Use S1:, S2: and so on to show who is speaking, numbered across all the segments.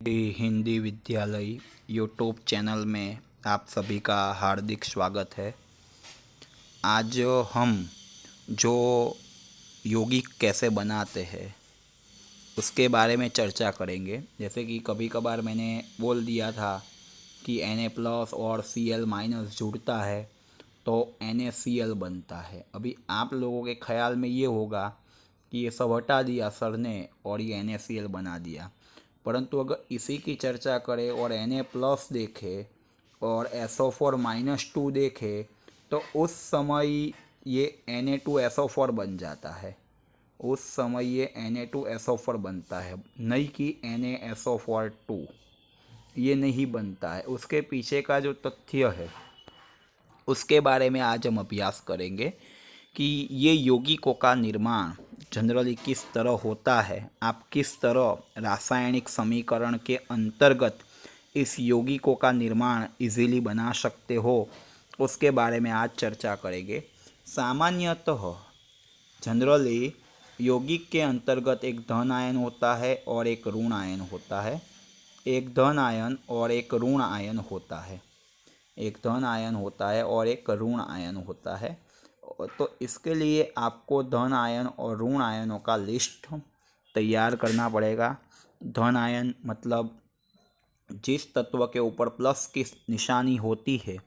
S1: हिंदी विद्यालय YouTube channel में आप सभी का हार्दिक स्वागत है। आज हम जो यौगिक कैसे बनाते हैं उसके बारे में चर्चा करेंगे। जैसे कि कभी कभार मैंने बोल दिया था कि Na+ और Cl- जुड़ता है तो NaCl बनता है। अभी आप लोगों के ख्याल में ये होगा कि ये सब हटा दिया सर ने और ये NaCl बना दिया, परंतु अगर इसी की चर्चा करें और Na+ देखें और SO4-2 देखें तो उस समय ये Na2SO4 बन जाता है। उस समय ये Na2SO4 बनता है, नहीं कि NaSO4 2 ये नहीं बनता है। उसके पीछे का जो तथ्य है उसके बारे में आज हम अभ्यास करेंगे कि ये यौगिकों का निर्माण जनरली किस तरह होता है, आप किस तरह रासायनिक समीकरण के अंतर्गत इस यौगिकों का निर्माण इजीली बना सकते हो, उसके बारे में आज चर्चा करेंगे। सामान्यतः जनरली यौगिक के अंतर्गत एक धन आयन होता है और एक ऋण आयन होता है। एक धन आयन और एक ऋण आयन होता है। एक धन आयन होता है और एक ऋण आयन होता है। तो इसके लिए आपको धन आयन और ऋण आयनों का लिस्ट तैयार करना पड़ेगा। धन आयन मतलब जिस तत्व के ऊपर प्लस की निशानी होती है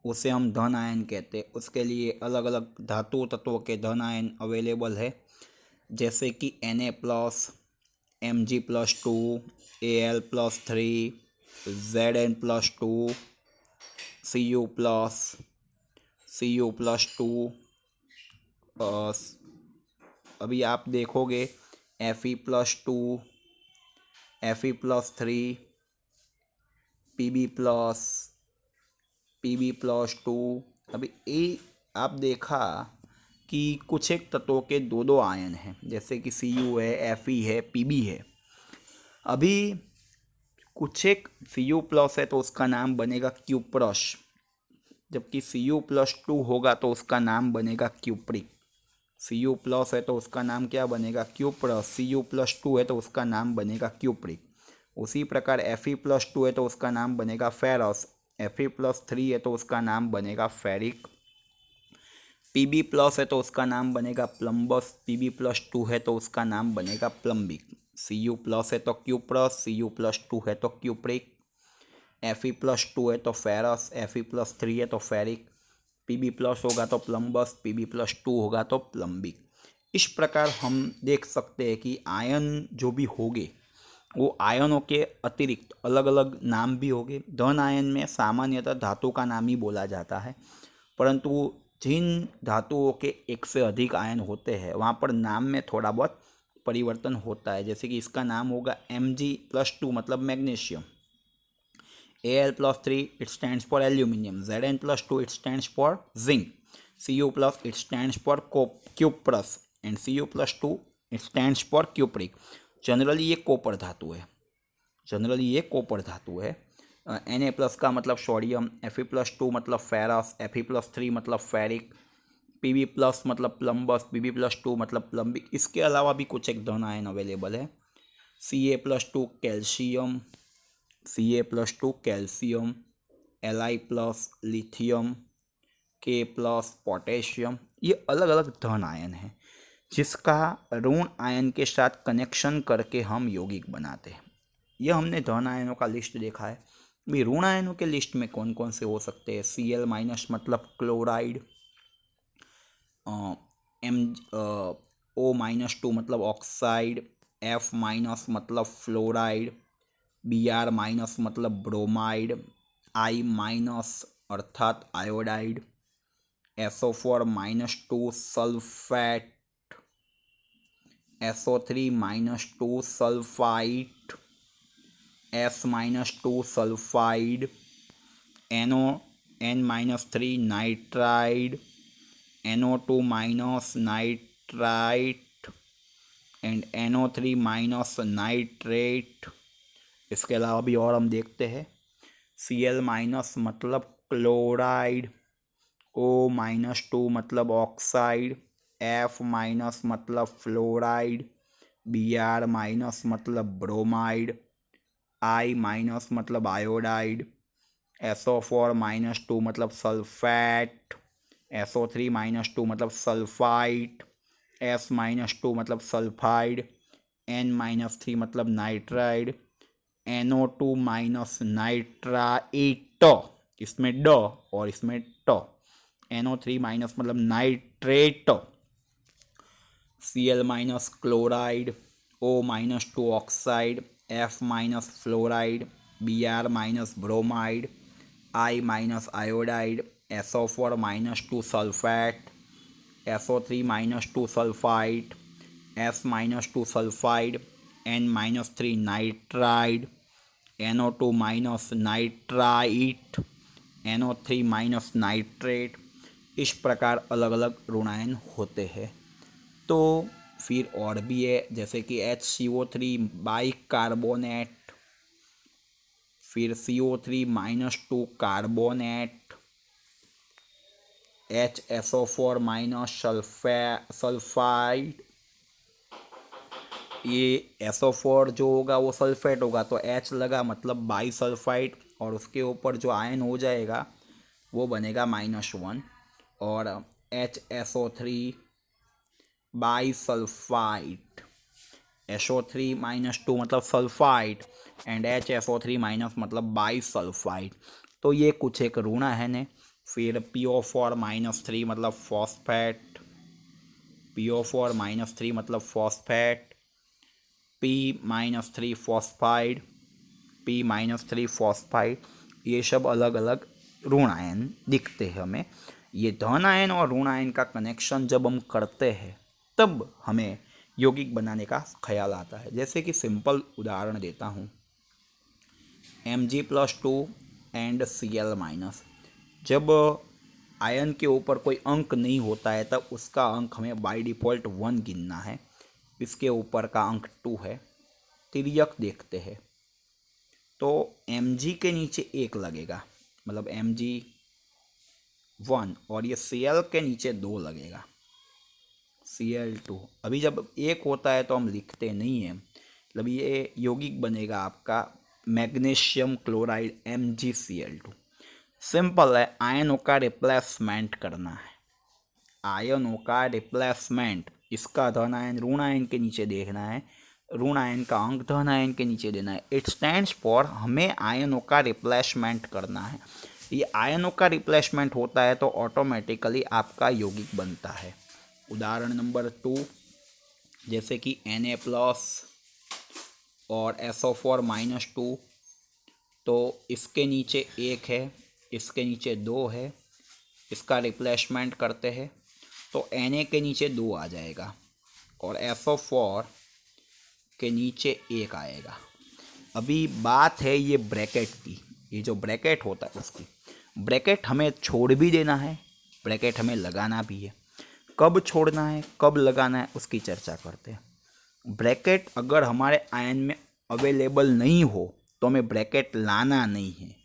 S1: उसे हम धन आयन कहते हैं। उसके लिए अलग अलग धातु तत्वों के धन आयन अवेलेबल है, जैसे कि Na+, Mg+2, Al+3, Zn+2, Cu+2। अभी आप देखोगे Fe+2, Fe+3, Pb+2। अभी ये आप देखा कि कुछ एक तत्वों के दो दो आयन हैं, जैसे कि Cu है, Fe है, Pb है। अभी कुछ एक Cu+ है तो उसका नाम बनेगा क्यूप्रस, जबकि Cu+2 होगा तो उसका नाम बनेगा क्यूप्रिक। Cu+ है तो उसका नाम क्या बनेगा? क्यूप्रस। Cu+2 है तो उसका नाम बनेगा क्यूप्रिक। उसी प्रकार Fe+2 है तो उसका नाम बनेगा फेरस। Fe+3 है तो उसका नाम बनेगा फेरिक। Pb+ है तो उसका नाम बनेगा प्लम्बस। Pb+2 है तो उसका नाम बनेगा प्लम्बिक। Cu+ है तो क्यूप्रस, Cu+2 है तो क्यूप्रिक। Fe+2 है तो फेरस, Fe+3 है तो फेरिक। Pb+ होगा तो प्लम्बस, Pb+2 होगा तो प्लम्बिक। इस प्रकार हम देख सकते हैं कि आयन जो भी होंगे वो आयनों के अतिरिक्त अलग अलग नाम भी होंगे। धन आयन में सामान्यतः धातु का नाम ही बोला जाता है, परंतु जिन धातुओं के एक से अधिक आयन होते हैं वहाँ पर नाम में थोड़ा बहुत परिवर्तन होता है। जैसे कि इसका नाम होगा Mg+2 मतलब magnesium, Al+3 it stands for aluminium, Zn+2 it stands for zinc, Cu+ it stands for cuprous and Cu+2 it stands for cupric। Generally ये कॉपर धातु है। Na+ का मतलब सोडियम, Fe+2 मतलब फेरस, Fe+3 मतलब फेरिक, Pb+ मतलब प्लम्बस, Pb+2 मतलब प्लम्बिक। इसके अलावा भी कुछ एक धन आयन अवेलेबल है। Ca+2 calcium, Ca+2 calcium, Li+ lithium, K+ potassium. ये अलग अलग धन आयन हैं जिसका ऋण आयन के साथ कनेक्शन करके हम यौगिक बनाते हैं। यह हमने धन आयनों का लिस्ट देखा है। भी ऋण आयनों के लिस्ट में कौन कौन से हो सकते हैं? Cl- मतलब क्लोराइड, O-2 मतलब ऑक्साइड, F- मतलब फ्लोराइड, Br- मतलब ब्रोमाइड, I- अर्थात iodide, SO4-2 sulphate, SO3-2 sulphite, S-2 sulphide, NO3 nitride, NO2- nitrite and NO3- nitrate. इसके अलावा भी और हम देखते हैं। Cl- मतलब क्लोराइड, O-2 मतलब ऑक्साइड, F- मतलब फ्लोराइड, Br- मतलब ब्रोमाइड, आई माइनस मतलब आयोडाइड, SO4 -2 मतलब सल्फेट, SO3 -2 मतलब सल्फाइट, S-2 मतलब सल्फाइड, N-3 मतलब नाइट्राइड, NO2 माइनस नाइट्राइट, इसमें ड और इसमें ट, NO3 माइनस मतलब nitrate, Cl minus chloride, O-2 oxide, F minus fluoride, Br minus bromide, I minus iodide, SO4 -2 sulphate, SO3 -2 sulphide, S-2 sulphide, N-3 nitride, NO2 minus nitrite, NO3 minus nitrate. इस प्रकार अलग अलग ऋणायन होते हैं। तो फिर और भी है, जैसे कि HCO3 बाई कार्बोनेट, फिर CO3 -2 carbonate, HSO4 minus sulphide, ये SO4 जो होगा वो सल्फेट होगा तो H लगा मतलब बाई सल्फाइड, और उसके ऊपर जो आयन हो जाएगा वो बनेगा -1, और HSO3 बाई सल्फाइड, SO3 -2 मतलब सल्फाइड एंड HSO3 माइनस मतलब बाई सल्फाइड। तो ये कुछ एक ऋणायन है। फिर PO4 -3 मतलब फॉस्फेट, PO4 -3 मतलब phosphate, P-3 phosphide, P-3 phosphide, ये सब अलग अलग ऋणायन दिखते हैं हमें। ये धन आयन और ऋण आयन का कनेक्शन जब हम करते हैं तब हमें यौगिक बनाने का ख्याल आता है। जैसे कि सिंपल उदाहरण देता हूँ, Mg+2 एंड Cl-। जब आयन के ऊपर कोई अंक नहीं होता है तब उसका अंक हमें बाय डिफ़ॉल्ट 1 गिनना है। इसके ऊपर का अंक 2 है। तिर्यक देखते हैं तो Mg के नीचे 1 लगेगा, मतलब Mg1, और ये Cl के नीचे 2 लगेगा, Cl2। अभी जब 1 होता है तो हम लिखते नहीं हैं, मतलब ये यौगिक बनेगा आपका मैग्नीशियम क्लोराइड MgCl2। सिंपल है, आयनों का रिप्लेसमेंट करना है। आयनों का रिप्लेसमेंट, इसका धन आयन ऋण आयन के नीचे देखना है, ऋण आयन का अंक धन आयन के नीचे देना है। इट स्टैंड्स फॉर हमें आयनों का रिप्लेसमेंट करना है। ये आयनों का रिप्लेसमेंट होता है तो ऑटोमेटिकली आपका यौगिक बनता है। उदाहरण नंबर 2, जैसे कि Na+ और SO4 -2, तो इसके नीचे 1 है, इसके नीचे 2 है, इसका रिप्लेसमेंट करते हैं तो Na के नीचे 2 आ जाएगा और SO4 के नीचे 1 आएगा। अभी बात है ये ब्रैकेट की, ये जो ब्रैकेट होता है उसकी, ब्रैकेट हमें छोड़ भी देना है, ब्रैकेट हमें लगाना भी है। कब छोड़ना है कब लगाना है उसकी चर्चा करते हैं। ब्रैकेट अगर हमारे आयन में अवेलेबल नहीं हो तो हमें ब्रैकेट लाना नहीं है,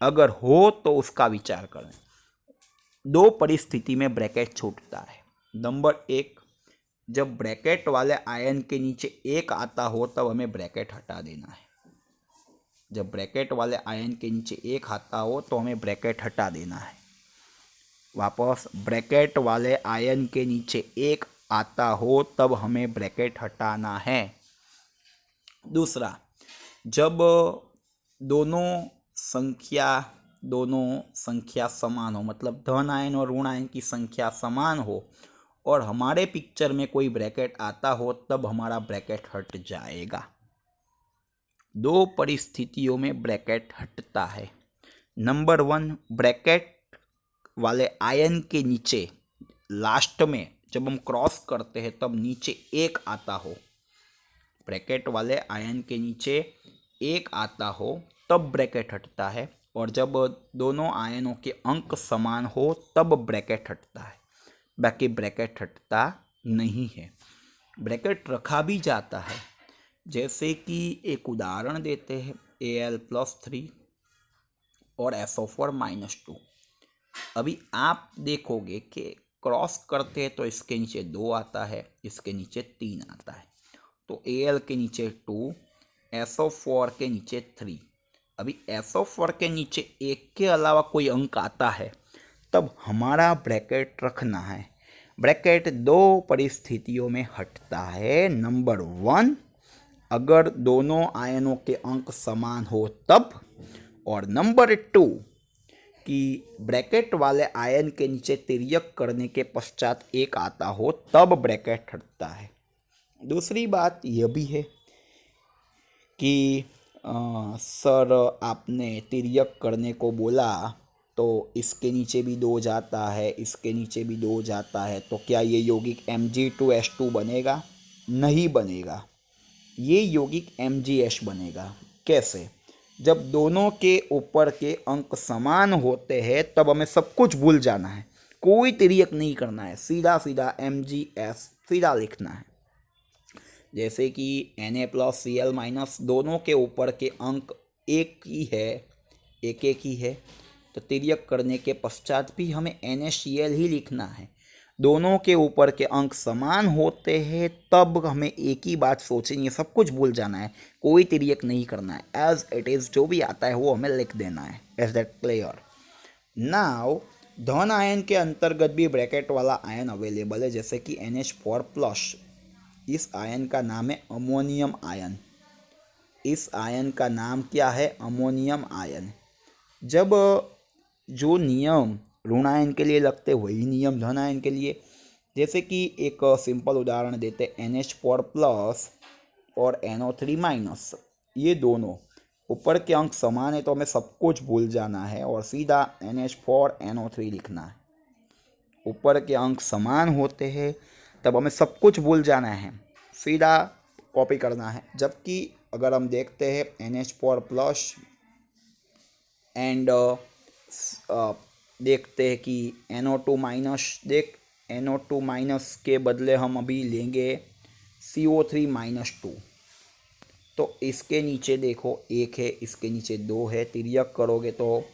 S1: अगर हो तो उसका विचार करें। 2 परिस्थिति में ब्रैकेट छूटता है। नंबर 1, जब ब्रैकेट वाले आयन के नीचे 1 आता हो तब हमें ब्रैकेट हटा देना है। जब ब्रैकेट वाले आयन के नीचे 1 आता हो तो हमें ब्रैकेट हटा देना है। वापस, ब्रैकेट वाले आयन के नीचे 1 आता हो तब हमें ब्रैकेट हटाना है। दूसरा, जब दोनों संख्या समान हो, मतलब धन आयन और ऋण आयन की संख्या समान हो और हमारे पिक्चर में कोई ब्रैकेट आता हो तब हमारा ब्रैकेट हट जाएगा। 2 परिस्थितियों में ब्रैकेट हटता है। नंबर 1, ब्रैकेट वाले आयन के नीचे लास्ट में जब हम क्रॉस करते हैं तब नीचे 1 आता हो, ब्रैकेट वाले आयन के नीचे 1 आता हो तब ब्रैकेट हटता है, और जब दोनों आयनों के अंक समान हो तब ब्रैकेट हटता है, बाकी ब्रैकेट हटता नहीं है। ब्रैकेट रखा भी जाता है, जैसे कि एक उदाहरण देते हैं, Al+3 और SO4 -2। अभी आप देखोगे कि क्रॉस करते हैं तो इसके नीचे 2 आता है, इसके नीचे 3 आता है, तो Al के नीचे 2, SO4 के नीचे 3। अभी SO4 के नीचे 1 के अलावा कोई अंक आता है तब हमारा ब्रैकेट रखना है। ब्रैकेट दो परिस्थितियों में हटता है। नंबर 1, अगर दोनों आयनों के अंक समान हो तब, और नंबर 2 कि ब्रैकेट वाले आयन के नीचे तिर्यक करने के पश्चात 1 आता हो तब ब्रैकेट हटता है। दूसरी बात यह भी है कि सर आपने तिर्यक करने को बोला तो इसके नीचे भी 2 जाता है, इसके नीचे भी 2 जाता है, तो क्या ये यौगिक Mg2H2 बनेगा? नहीं बनेगा, ये यौगिक MgH बनेगा। कैसे? जब दोनों के ऊपर के अंक समान होते हैं तब हमें सब कुछ भूल जाना है, कोई तिर्यक नहीं करना है, सीधा सीधा MgS सीधा लिखना है। जैसे कि Na+Cl- दोनों के ऊपर के अंक एक ही है, एक एक ही है, तो तिर्यक करने के पश्चात भी हमें NaCl ही लिखना है। दोनों के ऊपर के अंक समान होते हैं तब हमें एक ही बात सोचेंगे, सब कुछ भूल जाना है, कोई तिर्यक नहीं करना है, एज इट इज़ जो भी आता है वो हमें लिख देना है। Is that clear? नाउ धन आयन के अंतर्गत भी ब्रैकेट वाला आयन अवेलेबल है, जैसे कि NH4+। इस आयन का नाम है अमोनियम आयन। इस आयन का नाम क्या है? Ammonium ion. जब जो नियम ऋण आयन के लिए लगते वही नियम धन आयन के लिए, जैसे कि एक सिंपल उदाहरण देते, NH4+ और NO3-, ये दोनों ऊपर के अंक समान है तो हमें सब कुछ भूल जाना है और सीधा NH4 NO3 लिखना है। ऊपर के अंक समान होते हैं तब हमें सब कुछ भूल जाना है, सीधा कॉपी करना है। जबकि अगर हम देखते हैं NH4+ एंड देखते हैं कि NO2-, NO2- के बदले हम अभी लेंगे CO3-2, तो इसके नीचे देखो 1 है, इसके नीचे 2 है, तिर्यक करोगे तो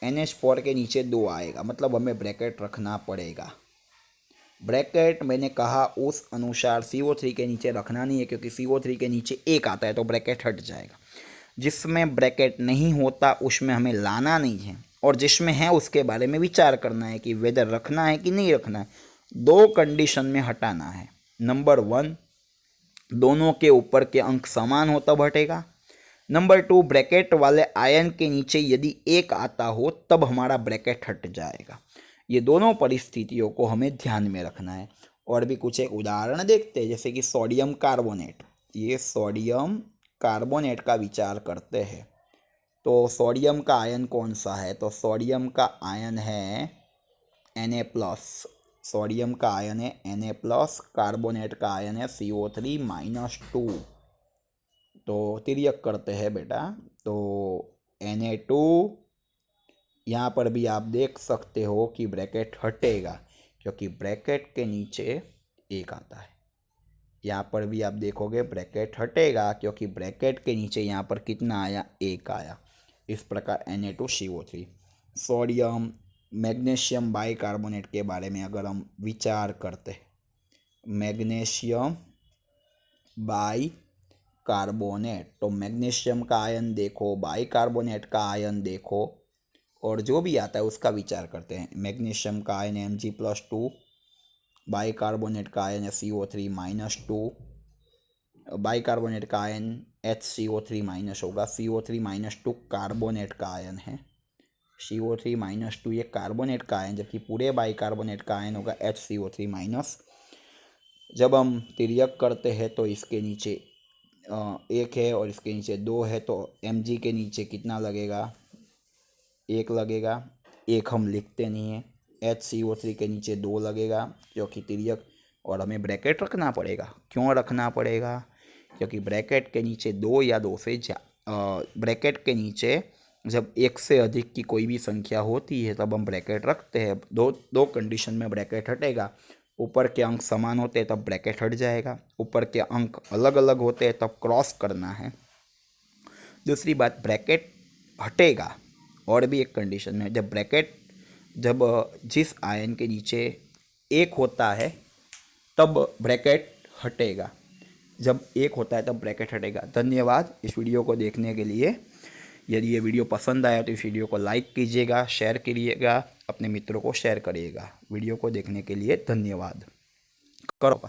S1: NH4 के नीचे 2 आएगा, मतलब हमें ब्रैकेट रखना पड़ेगा। ब्रैकेट मैंने कहा उस अनुसार CO3 के नीचे रखना नहीं है, क्योंकि CO3 के नीचे 1 आता है तो ब्रैकेट हट जाएगा। जिसमें ब्रैकेट नहीं होता उसमें हमें लाना नहीं है, और जिसमें है उसके बारे में विचार करना है कि वेदर रखना है कि नहीं रखना है। 2 कंडीशन में हटाना है। नंबर 1, दोनों के ऊपर के अंक समान हो तब हटेगा। नंबर 2, ब्रैकेट वाले आयन के नीचे यदि 1 आता हो तब हमारा ब्रैकेट हट जाएगा। ये दोनों परिस्थितियों को हमें ध्यान में रखना है। और भी कुछ एक उदाहरण देखते हैं, जैसे कि सोडियम कार्बोनेट। ये सोडियम कार्बोनेट का विचार करते हैं, तो सोडियम का आयन कौन सा है? तो सोडियम का आयन है Na+। सोडियम का आयन है Na+, कार्बोनेट का आयन है CO3-2। तो तिर्यक करते हैं बेटा, तो Na2, यहाँ पर भी आप देख सकते हो कि ब्रैकेट हटेगा क्योंकि ब्रैकेट के नीचे 1 आता है। यहाँ पर भी आप देखोगे ब्रैकेट हटेगा क्योंकि ब्रैकेट के नीचे यहाँ पर कितना आया? 1 आया। इस प्रकार Na2CO3। सोडियम मैग्नीशियम बाइकार्बोनेट के बारे में अगर हम विचार करते हैं, मैग्नीशियम बाइकार्बोनेट, तो मैग्नीशियम का आयन देखो, बाइकार्बोनेट का आयन देखो, और जो भी आता है उसका विचार करते हैं। मैग्नीशियम का आयन Mg+2, बाइकार्बोनेट का आयन है CO3-2, बाइकार्बोनेट का आयन HCO3- होगा। CO3-2 कार्बोनेट का आयन है, CO3-2 ये कार्बोनेट का आयन, जबकि पूरे बाइकार्बोनेट का आयन होगा HCO3-। जब हम तिर्यक करते हैं तो इसके नीचे 1 है और इसके नीचे 2 है, तो Mg के नीचे कितना लगेगा? 1 लगेगा। 1 हम लिखते नहीं हैं। HCO3 के नीचे 2 लगेगा क्योंकि तिर्यक, और हमें ब्रैकेट रखना पड़ेगा। क्यों रखना पड़ेगा? क्योंकि ब्रैकेट के नीचे 2 या 2 से ब्रैकेट के नीचे जब 1 से अधिक की कोई भी संख्या होती है तब हम ब्रैकेट रखते हैं। दो कंडीशन में ब्रैकेट हटेगा। ऊपर के अंक समान होते हैं तब ब्रैकेट हट जाएगा, ऊपर के अंक अलग अलग होते हैं तब क्रॉस करना है। दूसरी बात, ब्रैकेट हटेगा और भी एक कंडीशन में, जब जिस आयन के नीचे 1 होता है तब ब्रैकेट हटेगा। जब एक होता है तब ब्रैकेट हटेगा। धन्यवाद इस वीडियो को देखने के लिए। यदि ये वीडियो पसंद आया तो इस वीडियो को लाइक कीजिएगा, शेयर करिएगा, अपने मित्रों को शेयर करिएगा। वीडियो को देखने के लिए धन्यवाद। करो।